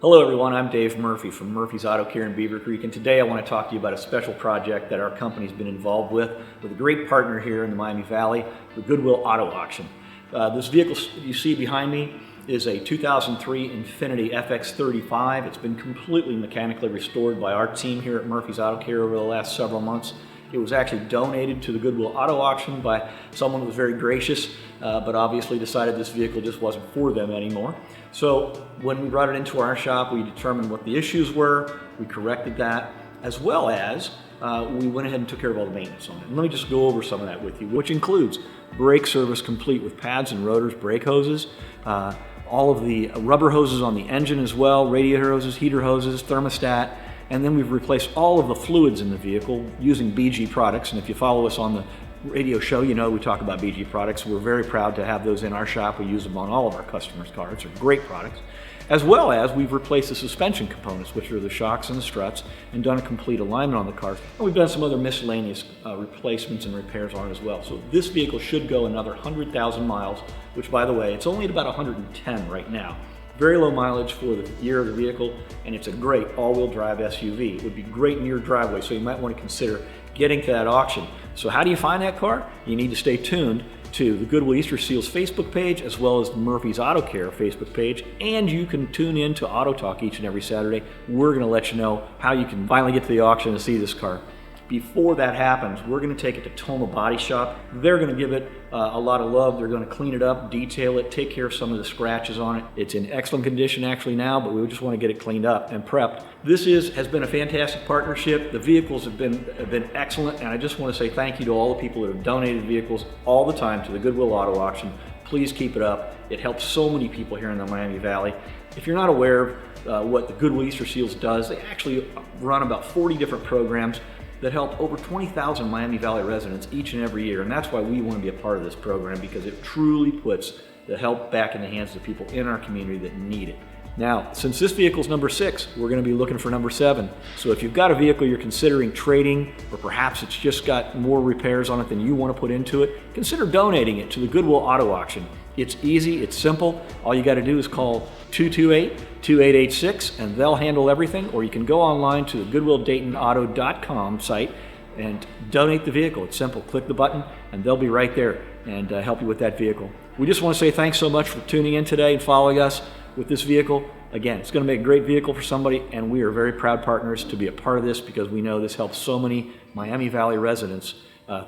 Hello everyone, I'm Dave Murphy from Murphy's Autocare in Beaver Creek, and today I want to talk to you about a special project that our company's been involved with a great partner here in the Miami Valley, the Goodwill Auto Auction. This vehicle you see behind me is a 2003 Infiniti FX35. It's been completely mechanically restored by our team here at Murphy's Autocare over the last several months. It was actually donated to the Goodwill Auto Auction by someone who was very gracious, but obviously decided this vehicle just wasn't for them anymore. So when we brought it into our shop, we determined what the issues were, we corrected that, as well as we went ahead and took care of all the maintenance on it. And let me just go over some of that with you, which includes brake service complete with pads and rotors, brake hoses, all of the rubber hoses on the engine as well, radiator hoses, heater hoses, thermostat, and then we've replaced all of the fluids in the vehicle using BG products. And if you follow us on the radio show, you know we talk about BG products. We're very proud to have those in our shop. We use them on all of our customers' cars. They're great products. As well as we've replaced the suspension components, which are the shocks and the struts, and done a complete alignment on the car. And we've done some other miscellaneous replacements and repairs on it as well. So this vehicle should go another 100,000 miles, which, by the way, it's only at about 110 right now. Very low mileage for the year of the vehicle, and it's a great all-wheel drive SUV. It would be great in your driveway, so you might want to consider getting to that auction. So how do you find that car? You need to stay tuned to the Goodwill Easterseals Facebook page, as well as the Murphy's Autocare Facebook page, and you can tune in to Auto Talk each and every Saturday. We're going to let you know how you can finally get to the auction and see this car. Before that happens, we're going to take it to Toma Body Shop. They're going to give it a lot of love. They're going to clean it up, detail it, take care of some of the scratches on it. It's in excellent condition actually now, but we just want to get it cleaned up and prepped. This has been a fantastic partnership. The vehicles have been excellent, and I just want to say thank you to all the people that have donated vehicles all the time to the Goodwill Auto Auction. Please keep it up. It helps so many people here in the Miami Valley. If you're not aware of what the Goodwill Easterseals does, they actually run about 40 different programs that help over 20,000 Miami Valley residents each and every year. And that's why we want to be a part of this program, because it truly puts the help back in the hands of people in our community that need it. Now, since this vehicle is number 6, we're going to be looking for number 7. So if you've got a vehicle you're considering trading, or perhaps it's just got more repairs on it than you want to put into it, consider donating it to the Goodwill Auto Auction. It's easy, it's simple. All you got to do is call 228-2886 and they'll handle everything, or you can go online to the GoodwillDaytonAuto.com site and donate the vehicle. It's simple. Click the button and they'll be right there and help you with that vehicle. We just want to say thanks so much for tuning in today and following us with this vehicle. Again, it's going to make a great vehicle for somebody, and we are very proud partners to be a part of this, because we know this helps so many Miami Valley residents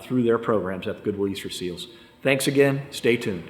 through their programs at the Goodwill Easterseals. Thanks again. Stay tuned.